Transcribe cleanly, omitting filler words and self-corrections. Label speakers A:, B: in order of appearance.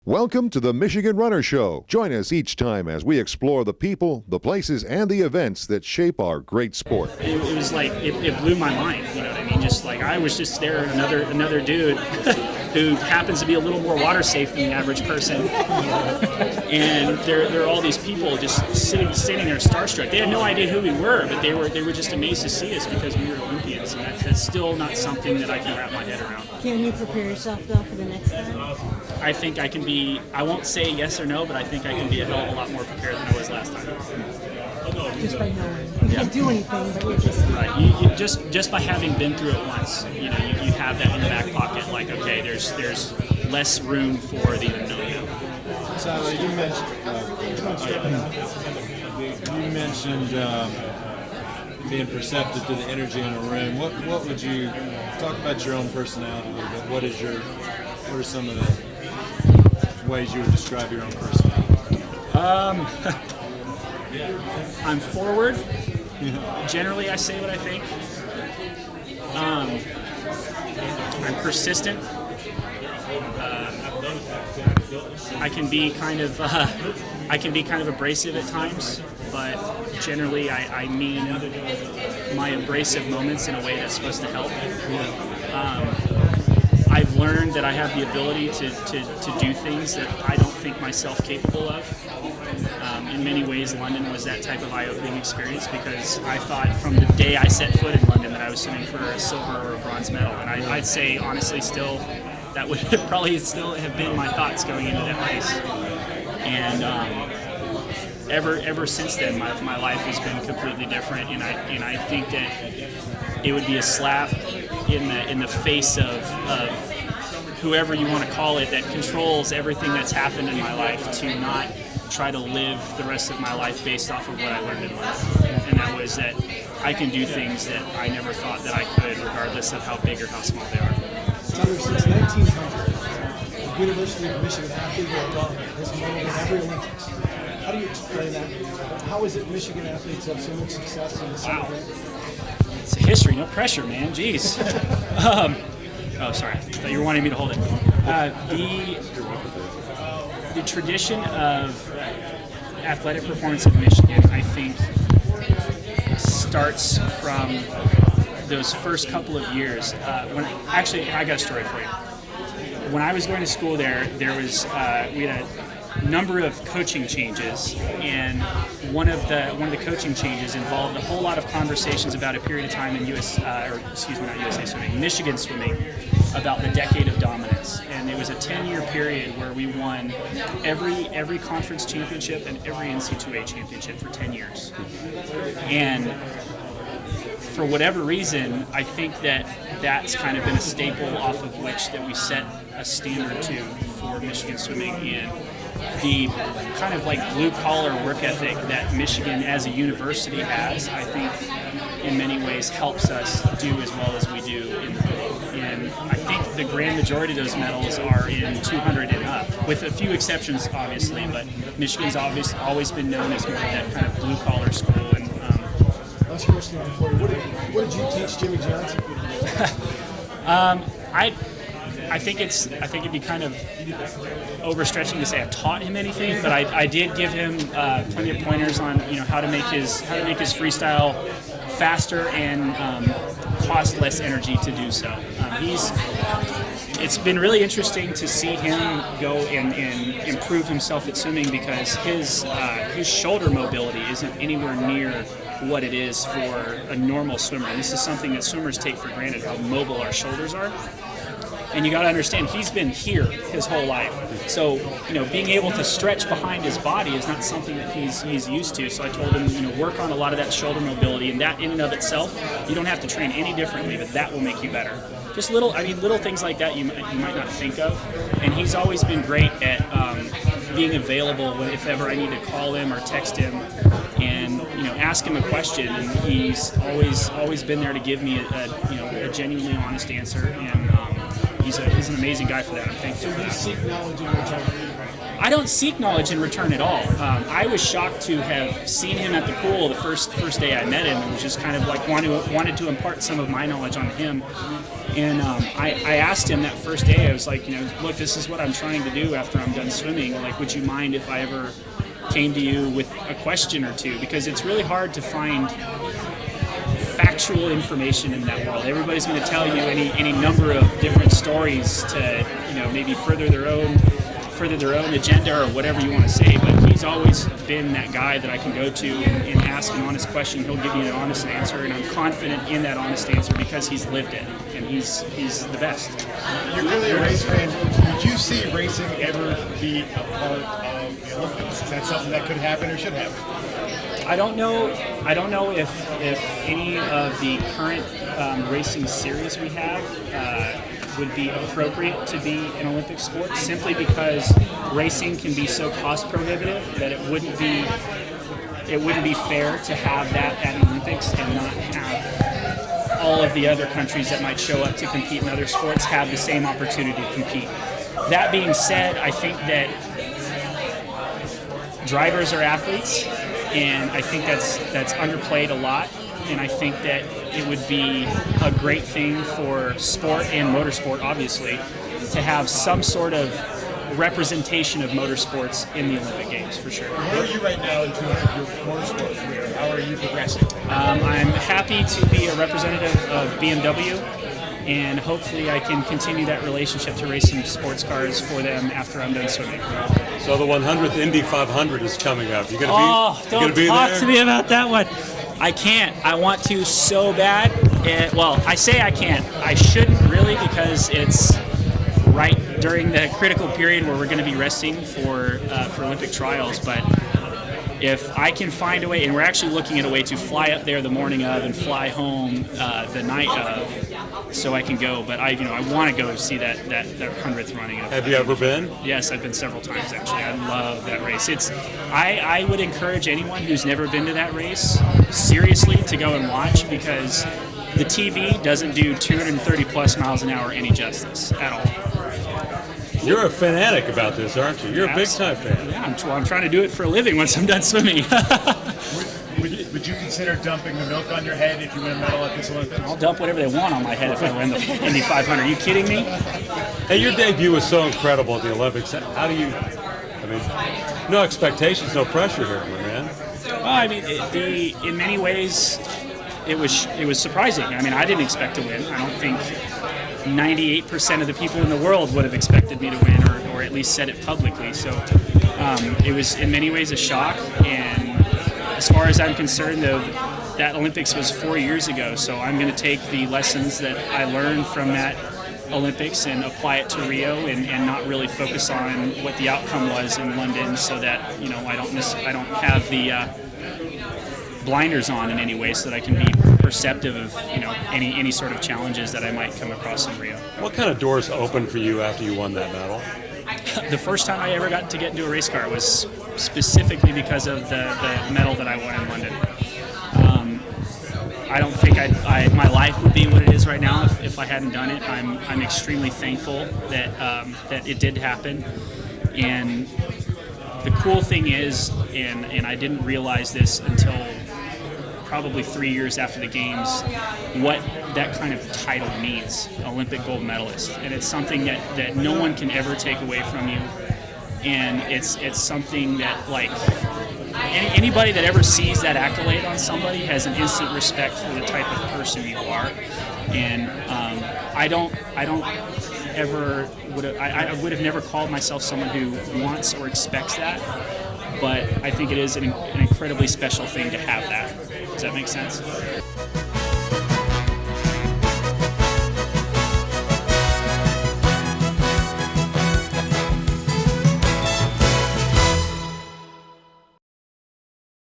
A: Welcome to the Michigan Runner Show. Join us each time as we explore the people, the places, and the events that shape our great sport.
B: It was like, it blew my mind, you know what I mean? Just like, I was just there, another dude who happens to be a little more water safe than the average person. And there are all these people just standing there starstruck. They had no idea who we were, but they were just amazed to see us because we were Olympians. And that's still not something that I can wrap my head around.
C: Can you prepare yourself, though, for the next time?
B: I think I can be, I won't say yes or no, but I think I can be a hell of a lot more prepared than I was last time.
C: Just by knowing. You can't do anything, but you're just...
B: Right. You just by having been through it once, you know, you have that in your back pocket, like, okay, there's less room for the unknown now.
D: So you mentioned being perceptive to the energy in a room. What would you talk about your own personality a little bit? What are some of the ways you would describe your own personality?
B: I'm forward. Generally, I say what I think. I'm persistent. I can be kind of abrasive at times, but generally I mean my abrasive moments in a way that's supposed to help. I've learned that I have the ability to do things that I don't think myself capable of. In many ways, London was that type of eye-opening experience because I thought from the day I set foot in London that I was swimming for a silver or a bronze medal. And I'd say, honestly, still, that would probably still have been my thoughts going into that race. And ever since then, my life has been completely different. And I think that it would be a slap in the face of whoever you want to call it that controls everything that's happened in my life to not try to live the rest of my life based off of what I learned in life. And that was that I can do things that I never thought that I could, regardless of how big or how small they are.
E: Tyler, since 1900, the University of Michigan athlete has medaled in every Olympics. How do you explain that? How is it Michigan athletes have so much success in the summer?
B: It's a history, no pressure, man. Jeez. Oh, sorry. I thought you were wanting me to hold it. The tradition of athletic performance in Michigan, I think, starts from those first couple of years. Actually, I got a story for you. When I was going to school there was we had a number of coaching changes, and one of the coaching changes involved a whole lot of conversations about a period of time in Michigan swimming, about the decade of dominance. And it was a 10-year period where we won every conference championship and every NC2A championship for 10 years. And for whatever reason, I think that's kind of been a staple off of which that we set a standard to for Michigan swimming, and the kind of like blue-collar work ethic that Michigan as a university has, I think in many ways helps us do as well as we do in the pool. And I think the grand majority of those medals are in 200 and up, with a few exceptions, obviously, but Michigan's always been known as more of that kind of blue-collar school. And
E: Last question before you. What did you teach Jimmy Johnson?
B: I think it'd be kind of overstretching to say I taught him anything, but I did give him plenty of pointers on how to make his freestyle faster and cost less energy to do so. It's been really interesting to see him go and improve himself at swimming because his shoulder mobility isn't anywhere near what it is for a normal swimmer. And this is something that swimmers take for granted, how mobile our shoulders are. And you got to understand, he's been here his whole life. So, being able to stretch behind his body is not something that he's used to. So I told him, work on a lot of that shoulder mobility, and that in and of itself, you don't have to train any differently, but that will make you better. Just little things like that you might not think of. And he's always been great at being available if ever I need to call him or text him and ask him a question. And he's always been there to give me a genuinely honest answer. And he's an amazing guy for that. I'm thankful for
E: You
B: that.
E: seek knowledge in return.
B: I don't seek knowledge in return at all. I was shocked to have seen him at the pool the first day I met him, and was just kind of like wanted to impart some of my knowledge on him. And I asked him that first day, I was like, look, this is what I'm trying to do after I'm done swimming. Like, would you mind if I ever came to you with a question or two? Because it's really hard to find factual information in that world. Everybody's going to tell you any number of different stories to maybe further their own agenda or whatever you want to say, but he's always been that guy that I can go to and ask an honest question. He'll give me an honest answer, and I'm confident in that honest answer because he's lived it, and he's the best.
F: You're clearly a race fan. Would you see racing ever be a part of the Olympics? Is that something that could happen or should happen?
B: I don't know if any of the current racing series we have would be appropriate to be an Olympic sport, simply because racing can be so cost prohibitive that it wouldn't be fair to have that at an Olympics and not have all of the other countries that might show up to compete in other sports have the same opportunity to compete. That being said, I think that drivers are athletes, and I think that's underplayed a lot. And I think that it would be a great thing for sport and motorsport, obviously, to have some sort of representation of motorsports in the Olympic Games, for sure.
F: Where are you right now in terms of your motorsport career? How are you progressing?
B: I'm happy to be a representative of BMW, and hopefully I can continue that relationship to race some sports cars for them after I'm done swimming.
G: So the 100th Indy 500 is coming up. You gonna be?
B: Don't talk to me about that one. I can't. I want to so bad. Well, I say I can't. I shouldn't really, because it's right during the critical period where we're going to be resting for Olympic trials. But if I can find a way, and we're actually looking at a way to fly up there the morning of and fly home the night of, so I can go. But I want to go see that 100th running.
G: Have you ever been?
B: Yes, I've been several times actually. I love that race. I would encourage anyone who's never been to that race seriously to go and watch, because the TV doesn't do 230 plus miles an hour any justice at all.
G: You're a fanatic about this, aren't you? You're a big time fan.
B: Yeah, I'm trying to do it for a living once I'm done swimming.
F: Would you consider dumping the milk on your head if you win a medal at this Olympics?
B: I'll dump whatever they want on my head if I win the Indy 500. Are you kidding me?
G: Hey, your debut was so incredible at the Olympics. How do you? No expectations, no pressure here, my man.
B: Well, I mean, in many ways, it was surprising. I mean, I didn't expect to win. I don't think 98% of the people in the world would have expected me to win, or at least said it publicly. So it was in many ways a shock. And as far as I'm concerned, though, that Olympics was 4 years ago. So I'm going to take the lessons that I learned from that Olympics and apply it to Rio, and not really focus on what the outcome was in London, so that I don't have the blinders on in any way, so that I can be perceptive of any sort of challenges that I might come across in Rio.
G: What kind of doors opened for you after you won that medal?
B: The first time I ever got to get into a race car was specifically because of the medal that I won in London. I don't think my life would be what it is right now if I hadn't done it. I'm extremely thankful that it did happen. And the cool thing is, and I didn't realize this until probably 3 years after the games, what that kind of title means, Olympic gold medalist. And it's something that no one can ever take away from you. And it's something that, like, anybody that ever sees that accolade on somebody has an instant respect for the type of person you are. And I would have never called myself someone who wants or expects that, but I think it is an incredibly special thing to have that. Does that make sense?